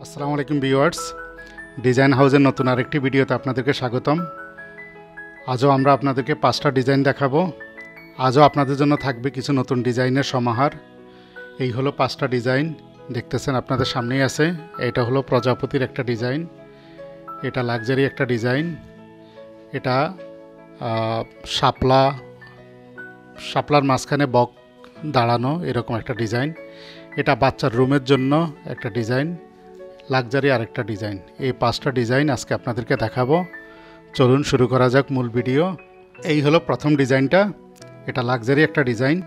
আসসালামু আলাইকুম viewers, design হাউসের নতুন আরেকটি ভিডিওতে আপনাদেরকে স্বাগতম। আজও আমরা আপনাদেরকে 5টা ডিজাইন দেখাবো। আজও আপনাদের জন্য থাকবে কিছু নতুন ডিজাইনের সমাহার। এই হলো 5টা ডিজাইন, দেখতেছেন আপনাদের সামনেই আছে। এটা হলো প্রজাপতির একটা ডিজাইন, এটা লাক্সারি একটা ডিজাইন, এটা শাপলার মাঝখানে বক দাঁড়ানো এরকম একটা ডিজাইন, এটা বাচ্চার রুমের জন্য একটা ডিজাইন, লাক্সারি আরেকটা ডিজাইন। এই 5টা ডিজাইন আজকে আপনাদেরকে দেখাবো। চলুন শুরু করা যাক মূল ভিডিও। এই হলো প্রথম ডিজাইনটা, এটা লাক্সারি একটা ডিজাইন।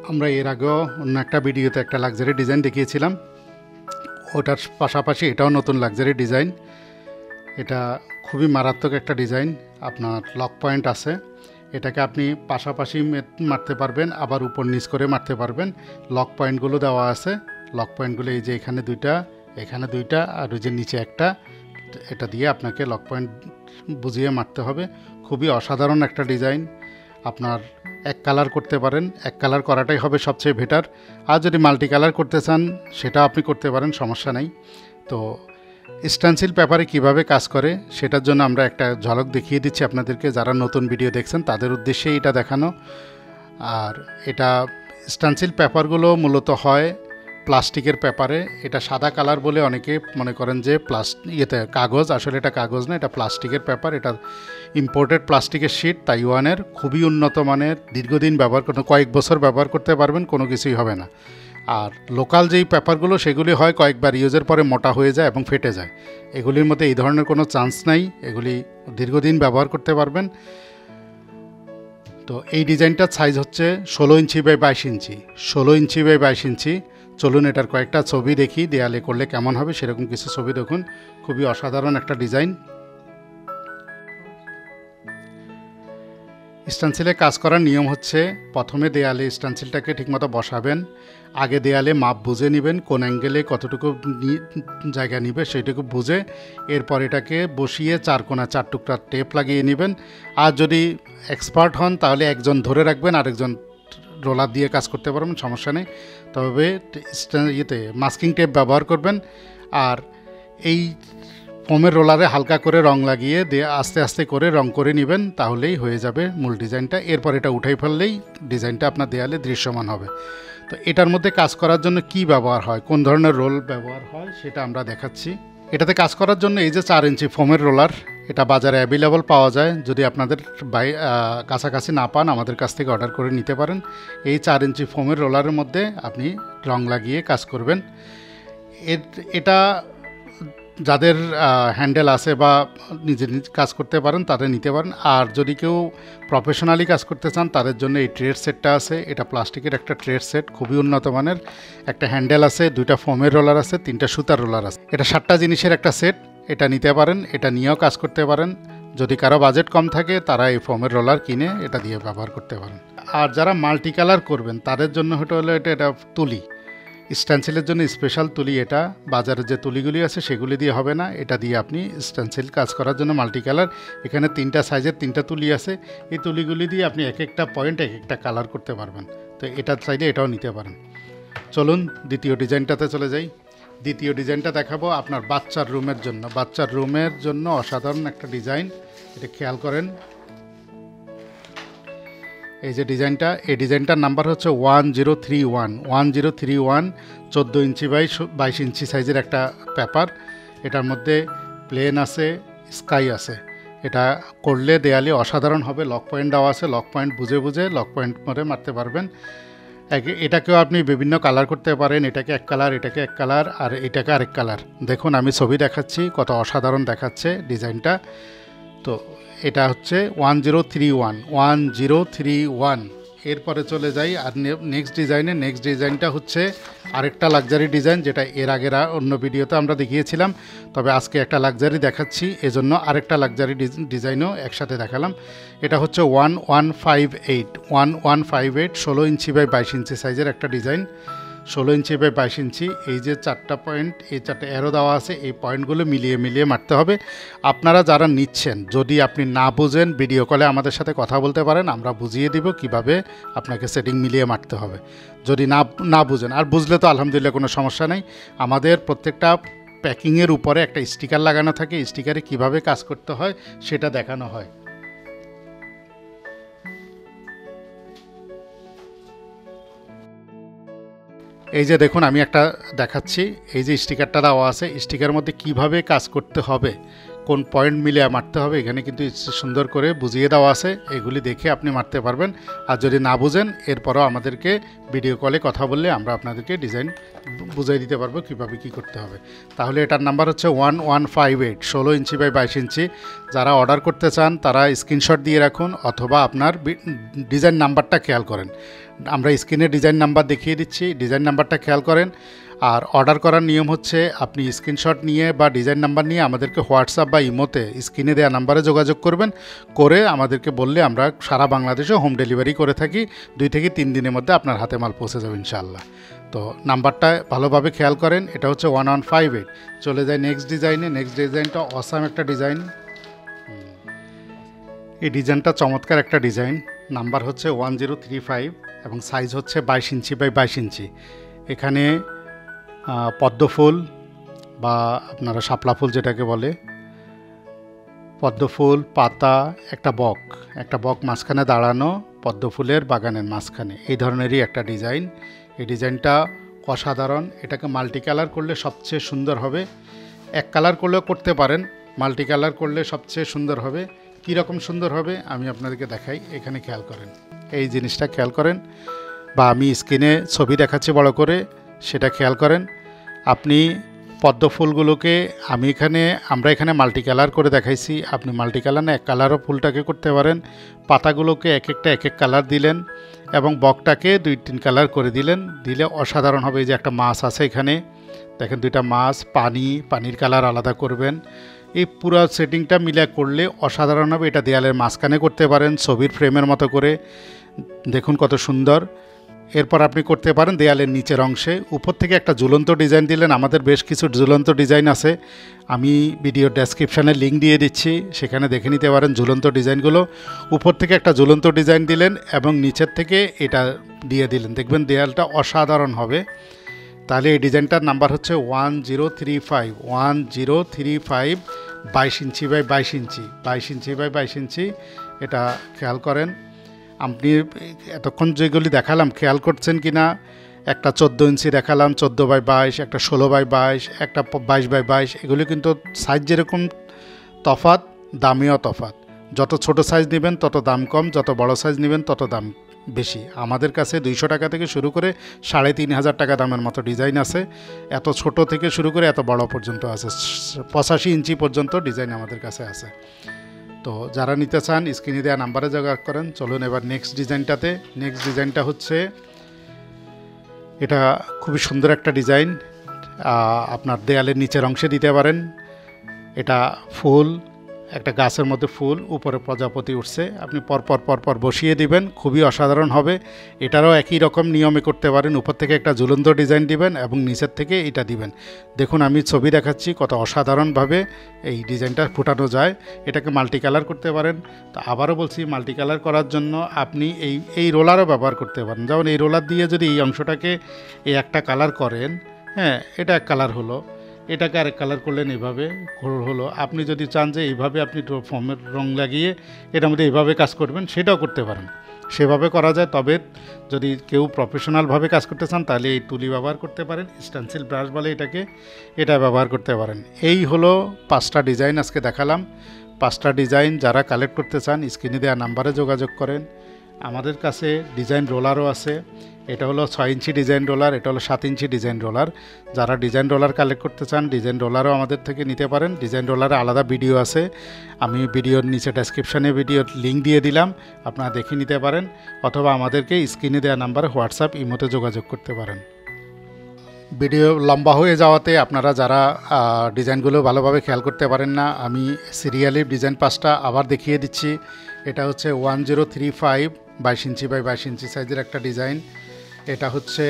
আমরা এর আগেও অন্য একটা ভিডিওতে একটা লাক্সারি ডিজাইন দেখিয়েছিলাম, ওটার পাশাপাশি এটাও নতুন লাক্সারি ডিজাইন। এটা খুবই মারাত্মক একটা ডিজাইন। আপনার লক পয়েন্ট আছে, এটাকে আপনি পাশাপাশি মারতে পারবেন, আবার উপর নিচ করে মারতে পারবেন। লক পয়েন্টগুলো দেওয়া আছে। লক পয়েন্টগুলো এই যে এখানে দুইটা, এখানে দুইটা, আর ওই যে নিচে একটা, এটা দিয়ে আপনাকে লক পয়েন্ট বুঝিয়ে মারতে হবে। খুবই অসাধারণ একটা ডিজাইন। আপনার এক কালার করতে পারেন, এক কালার করাটাই হবে সবচেয়ে বেটার। আর যদি মাল্টি কালার করতে চান সেটা আপনি করতে পারেন, সমস্যা নেই। তো স্টেনসিল পেপারে কিভাবে কাজ করে সেটার জন্য আমরা একটা ঝলক দেখিয়ে দিচ্ছি আপনাদেরকে। যারা নতুন ভিডিও দেখছেন তাদের উদ্দেশ্যে এটা দেখানো। আর এটা স্টেনসিল পেপারগুলো মূলত হয় প্লাস্টিকের পেপারে। এটা সাদা কালার বলে অনেকে মনে করেন যে কাগজ, আসলে এটা কাগজ না, এটা প্লাস্টিকের পেপার। এটা ইম্পোর্টেড প্লাস্টিকের শিট, তাইওয়ানের, খুবই উন্নত মানের। দীর্ঘদিন ব্যবহার করতে, কয়েক বছর ব্যবহার করতে পারবেন, কোনো কিছুই হবে না। আর লোকাল যেই পেপারগুলো সেগুলি হয় কয়েকবার ইউজের পরে মোটা হয়ে যায় এবং ফেটে যায়। এগুলির মধ্যে এই ধরনের কোনো চান্স নাই, এগুলি দীর্ঘদিন ব্যবহার করতে পারবেন। তো এই ডিজাইনটার সাইজ হচ্ছে 16 inch by 22 inch. 16 inch by 22 ইঞ্চি। চলুন এটার কয়েকটা ছবি দেখি, দেয়ালে করলে কেমন হবে সেরকম কিছু ছবি দেখুন। খুবই অসাধারণ একটা ডিজাইন। স্টেনসিলে কাজ করার নিয়ম হচ্ছে, প্রথমে দেয়ালে স্টেনসিলটাকে ঠিকমতো বসাবেন। আগে দেয়ালে মাপ বুঝে নেবেন, কোন অ্যাঙ্গেলে কতটুকু জায়গা নিবে সেটুকু বুঝে এরপর এটাকে বসিয়ে 4 কোণা 4 টুকরা টেপ লাগিয়ে নেবেন। আর যদি এক্সপার্ট হন তাহলে একজন ধরে রাখবেন, আরেকজন রোলার দিয়ে কাজ করতে পারবেন, সমস্যা নেই। তবে মাস্কিং টেপ ব্যবহার করবেন। আর এই ফোমের রোলারে হালকা করে রং লাগিয়ে দিয়ে আস্তে আস্তে করে রং করে নেবেন, তাহলেই হয়ে যাবে মূল ডিজাইনটা। এরপর এটা উঠাই ফেললেই ডিজাইনটা আপনার দেয়ালে দৃশ্যমান হবে। তো এটার মধ্যে কাজ করার জন্য কি ব্যবহার হয়, কোন ধরনের রোল ব্যবহার হয় সেটা আমরা দেখাচ্ছি। এটাতে কাজ করার জন্য এই যে 4 ইঞ্চি ফোমের রোলার, এটা বাজারে অ্যাভেলেবল পাওয়া যায়। যদি আপনাদের কাছাকাছি না পান, আমাদের কাছ থেকে অর্ডার করে নিতে পারেন। এই 4 ইঞ্চি ফোমের রোলারের মধ্যে আপনি রং লাগিয়ে কাজ করবেন। এটা যাদের হ্যান্ডেল আছে বা নিজে কাজ করতে পারেন তাদের নিতে পারেন। আর যদি কেউ প্রফেশনালি কাজ করতে চান তাদের জন্য এই ট্রেড সেটটা আছে। এটা প্লাস্টিকের একটা ট্রেড সেট, খুবই উন্নত মানের। একটা হ্যান্ডেল আছে, 2টা ফোমের রোলার আছে, 3টা সুতার রোলার আছে। এটা 7টা জিনিসের একটা সেট, এটা নিতে পারেন, এটা নিয়েও কাজ করতে পারেন। যদি কারো বাজেট কম থাকে তারা এই ফোমের রোলার কিনে এটা দিয়ে ব্যবহার করতে পারেন। আর যারা মাল্টি কালার করবেন তাদের জন্য হলো এটা তুলি, স্টেনসিলের জন্য স্পেশাল তুলি। এটা বাজারে যে তুলিগুলি আছে সেগুলি দিয়ে হবে না, এটা দিয়ে আপনি স্টেনসিল কাজ করার জন্য মাল্টি কালার। এখানে 3টা সাইজের 3টা তুলি আছে। এই তুলিগুলি দিয়ে আপনি এক একটা পয়েন্ট এক একটা কালার করতে পারবেন। তো এটা চাইলে এটাও নিতে পারেন। চলুন দ্বিতীয় ডিজাইনটাতে চলে যাই। দ্বিতীয় ডিজাইনটা দেখাবো আপনার বাচ্চার রুমের জন্য। বাচ্চার রুমের জন্য অসাধারণ একটা ডিজাইন, এটা খেয়াল করেন। এই যে ডিজাইনটা, এই ডিজাইনটার নাম্বার হচ্ছে 1031। 1031 14 ইঞ্চি বাই 22 ইঞ্চি সাইজের একটা পেপার। এটার মধ্যে প্লেন আছে, স্কাই আছে। এটা করলে দেয়ালে অসাধারণ হবে। লক পয়েন্ট দেওয়া আছে, লক পয়েন্ট বুঝে বুঝে লক পয়েন্ট করে মারতে পারবেন। এটাকেও আপনি বিভিন্ন কালার করতে পারেন। এটাকে এক কালার, এটাকে এক কালার, আর এটাকে আরেক কালার। দেখুন আমি ছবি দেখাচ্ছি, কত অসাধারণ দেখাচ্ছে ডিজাইনটা। তো এটা হচ্ছে 1031। এরপরে চলে যাই আর নেক্সট ডিজাইনে। নেক্সট ডিজাইনটা হচ্ছে আরেকটা লাক্সারি ডিজাইন, যেটা এর আগের অন্য ভিডিওতে আমরা দেখিয়েছিলাম। তবে আজকে একটা লাক্সারি দেখাচ্ছি, এজন্য আরেকটা লাক্সারি ডিজাইনও একসাথে দেখালাম। এটা হচ্ছে 1158 16 ইঞ্চি বাই 22 ইঞ্চি সাইজের একটা ডিজাইন। 16 ইঞ্চি বাই 22 ইঞ্চি। এই যে 4টা পয়েন্ট, এই 4টা অ্যারো দেওয়া আছে, এই পয়েন্টগুলো মিলিয়ে মিলিয়ে মারতে হবে। আপনারা যারা নিচ্ছেন, যদি আপনি না বুঝেন ভিডিও কলে আমাদের সাথে কথা বলতে পারেন, আমরা বুঝিয়ে দিব কিভাবে আপনাকে সেটিং মিলিয়ে মারতে হবে। যদি না বুঝেন, আর বুঝলে তো আলহামদুলিল্লাহ কোনো সমস্যা নেই। আমাদের প্রত্যেকটা প্যাকিংয়ের উপরে একটা স্টিকার লাগানো থাকে, স্টিকারে কিভাবে কাজ করতে হয় সেটা দেখানো হয়। এই যে দেখুন আমি একটা দেখাচ্ছি, এই যে স্টিকারটা দেওয়া আছে, স্টিকারের মধ্যে কিভাবে কাজ করতে হবে, কোন পয়েন্ট মিলিয়ে মারতে হবে, এখানে কিন্তু সুন্দর করে বুঝিয়ে দেওয়া আছে। এগুলি দেখে আপনি মারতে পারবেন। আর যদি না বুঝেন এরপরও আমাদেরকে ভিডিও কলে কথা বললে আমরা আপনাদেরকে ডিজাইন বুঝিয়ে দিতে পারবো কীভাবে কী করতে হবে। তাহলে এটার নাম্বার হচ্ছে 1158, 16 ইঞ্চি বাই 22 ইঞ্চি। যারা অর্ডার করতে চান তারা স্ক্রিনশট দিয়ে রাখুন, অথবা আপনার ডিজাইন নাম্বারটা খেয়াল করেন। আমরা স্ক্রিনে ডিজাইন নাম্বার দেখিয়ে দিচ্ছি, ডিজাইন নাম্বারটা খেয়াল করেন। আর অর্ডার করার নিয়ম হচ্ছে আপনি স্ক্রিনশট নিয়ে বা ডিজাইন নাম্বার নিয়ে আমাদেরকে হোয়াটসঅ্যাপ বা ইমোতে স্ক্রিনে দেওয়া নাম্বারে যোগাযোগ করবেন, করে আমাদেরকে বললে আমরা সারা বাংলাদেশে হোম ডেলিভারি করে থাকি। 2 থেকে 3 দিনের মধ্যে আপনার হাতে মাল পৌঁছে যাবে ইনশাআল্লাহ। তো নাম্বারটা ভালোভাবে খেয়াল করেন, এটা হচ্ছে 1158। চলে যায় নেক্সট ডিজাইনে। নেক্সট ডিজাইনটা অসাম একটা ডিজাইন। এই ডিজাইনটা চমৎকার একটা ডিজাইন। নাম্বার হচ্ছে 1035 এবং সাইজ হচ্ছে 22 ইঞ্চি বাই 22 ইঞ্চি। এখানে পদ্ম ফুল বা আপনারা শাপলা ফুল যেটাকে বলে, পদ্ম ফুল, পাতা, একটা বক মাঝখানে দাঁড়ানো, পদ্ম ফুলের বাগানের মাঝখানে, এই ধরনেরই একটা ডিজাইন। এই ডিজাইনটা অসাধারণ। এটাকে মাল্টি কালার করলে সবচেয়ে সুন্দর হবে। এক কালার করলেও করতে পারেন, মাল্টি কালার করলে সবচেয়ে সুন্দর হবে। কী রকম সুন্দর হবে আমি আপনাদেরকে দেখাই। এখানে খেয়াল করেন, এই জিনিসটা খেয়াল করেন, বা আমি স্ক্রিনে ছবি দেখাচ্ছি বড় করে, সেটা খেয়াল করেন। আপনি পদ্ম ফুলগুলোকে আমরা এখানে মাল্টি কালার করে দেখাইছি। আপনি মাল্টি কালার না এক কালারও ফুলটাকে করতে পারেন। পাতাগুলোকে এক এক কালার দিলেন এবং বকটাকে 2-3 কালার করে দিলে অসাধারণ হবে। এই যে একটা মাছ আছে এখানে দেখেন, 2টা মাছ, পানির কালার আলাদা করবেন। এই পুরো সেটিংটা মিলে করলে অসাধারণ হবে। এটা দেয়ালের মাঝখানে করতে পারেন ছবির ফ্রেমের মতো করে, দেখুন কত সুন্দর। এরপর আপনি করতে পারেন দেয়ালের নিচের অংশে, উপর থেকে একটা ঝুলন্ত ডিজাইন দিলেন। আমাদের বেশ কিছু ঝুলন্ত ডিজাইন আছে, আমি ভিডিওর ডেসক্রিপশানে লিঙ্ক দিয়ে দিচ্ছি, সেখানে দেখে নিতে পারেন ঝুলন্ত ডিজাইনগুলো। উপর থেকে একটা ঝুলন্ত ডিজাইন দিলেন এবং নিচের থেকে এটা দিয়ে দিলেন, দেখবেন দেয়ালটা অসাধারণ হবে। তাহলে এই ডিজাইনটার নাম্বার হচ্ছে 1035, 22 inch by 22 inch, 22 inch by 22 ইঞ্চি। এটা খেয়াল করেন। আপনি এতক্ষণ যেগুলি দেখালাম খেয়াল করছেন কি না? একটা 14 ইঞ্চি দেখালাম, 14 বাই 22, একটা 16 বাই 22, একটা 22 বাই 22। এগুলি কিন্তু সাইজ যেরকম তফাৎ, দামিও তফাৎ। যত ছোট সাইজ নেবেন তত দাম কম, যত বড় সাইজ নেবেন তত দাম বেশি। আমাদের কাছে 200 টাকা থেকে শুরু করে 3500 টাকা দামের মতো ডিজাইন আছে। এত ছোট থেকে শুরু করে এত বড় পর্যন্ত আছে, 85 ইঞ্চি পর্যন্ত ডিজাইন আমাদের কাছে আছে। তো যারা নিতে চান স্ক্রিনে দেওয়া নাম্বারে যোগাযোগ করেন। চলুন এবার নেক্সট ডিজাইনটাতে। নেক্সট ডিজাইনটা হচ্ছে, এটা খুবই সুন্দর একটা ডিজাইন, আপনার দেয়ালের নিচের অংশে দিতে পারেন। এটা ফুল, একটা গাছের মধ্যে ফুল, উপরে প্রজাপতি উঠছে, আপনি পরপর বসিয়ে দিবেন, খুবই অসাধারণ হবে। এটারও একই রকম নিয়মে করতে পারেন। উপর থেকে একটা ঝুলন্ত ডিজাইন দিবেন এবং নিচের থেকে এটা দিবেন। দেখুন আমি ছবি দেখাচ্ছি কত অসাধারণভাবে এই ডিজাইনটা ফুটানো যায়। এটাকে মাল্টি কালার করতে পারেন। তো আবারও বলছি, মাল্টি কালার করার জন্য আপনি এই রোলারও ব্যবহার করতে পারেন। যেমন এই রোলার দিয়ে যদি এই অংশটাকে এই একটা কালার করেন, হ্যাঁ এটা এক কালার হলো, এটাকে আরেক কালার করলেন, এইভাবে হলো। আপনি যদি চান যে এইভাবে আপনি ফর্মের রং লাগিয়ে এটার মধ্যে এইভাবে কাজ করবেন, সেটাও করতে পারেন, সেভাবে করা যায়। তবে যদি কেউ প্রফেশনালভাবে কাজ করতে চান তাহলে এই তুলি ব্যবহার করতে পারেন, স্টেনসিল ব্রাশ বলে এটাকে, এটা ব্যবহার করতে পারেন। এই হলো 5টা ডিজাইন আজকে দেখালাম। 5টা ডিজাইন যারা কালেক্ট করতে চান স্ক্রিনে দেওয়া নাম্বারে যোগাযোগ করেন। আমাদের কাছে ডিজাইন রোলারও আছে। এটা হলো 6 ইঞ্চি ডিজাইন রোলার, এটা হলো 7 ইঞ্চি ডিজাইন রোলার। যারা ডিজাইন রোলার কালেক্ট করতে চান ডিজাইন রোলারও আমাদের থেকে নিতে পারেন। ডিজাইন রোলারে আলাদা ভিডিও আছে, আমি ভিডিওর নিচে ডেসক্রিপশানে ভিডিওর লিঙ্ক দিয়ে দিলাম, আপনারা দেখে নিতে পারেন, অথবা আমাদেরকে স্ক্রিনে দেওয়া নাম্বারে হোয়াটসঅ্যাপ ইমোতে যোগাযোগ করতে পারেন। ভিডিও লম্বা হয়ে যাওয়াতে আপনারা যারা ডিজাইনগুলো ভালোভাবে খেয়াল করতে পারেন না, আমি সিরিয়ালি ডিজাইন 5টা আবার দেখিয়ে দিচ্ছি। এটা হচ্ছে 1035, 22 ইঞ্চি বাই 22 ইঞ্চি সাইজের একটা ডিজাইন। এটা হচ্ছে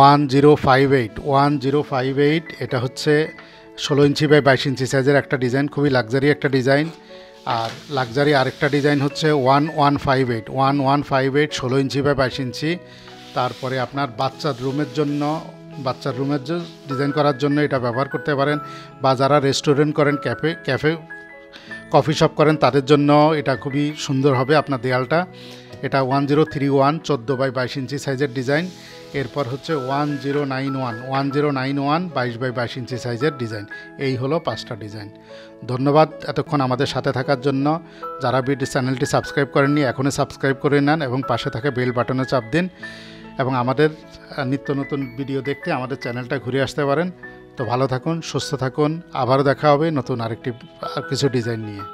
1058, এটা হচ্ছে 16 ইঞ্চি বাই 22 ইঞ্চি সাইজের একটা ডিজাইন, খুবই লাক্সারি একটা ডিজাইন। আর লাক্সারি আরেকটা ডিজাইন হচ্ছে 1158, 16 ইঞ্চি বাই 22 ইঞ্চি। তারপরে আপনার বাচ্চার রুমের জন্য বাচ্চার রুমের ডিজাইন করার জন্য এটা ব্যবহার করতে পারেন, বা যারা রেস্টুরেন্ট করেন, ক্যাফে কফি শপ করেন, তাদের জন্য এটা খুবই সুন্দর হবে আপনার দেয়ালটা। এটা 1031 14x22 ইঞ্চি সাইজের ডিজাইন। এরপর হচ্ছে 1091 22x22 ইঞ্চি সাইজের ডিজাইন। এই হলো 5টা ডিজাইন। ধন্যবাদ এতক্ষণ আমাদের সাথে থাকার জন্য। যারা চ্যানেলটি সাবস্ক্রাইব করেননি এখনই সাবস্ক্রাইব করে নেন এবং পাশে থাকা বেল বাটনে চাপ দিন, এবং আমাদের নিত্য নতুন ভিডিও দেখতে আমাদের চ্যানেলটা ঘুরে আসতে পারেন। তো ভালো থাকুন, সুস্থ থাকুন, আবারও দেখা হবে নতুন কিছু ডিজাইন নিয়ে।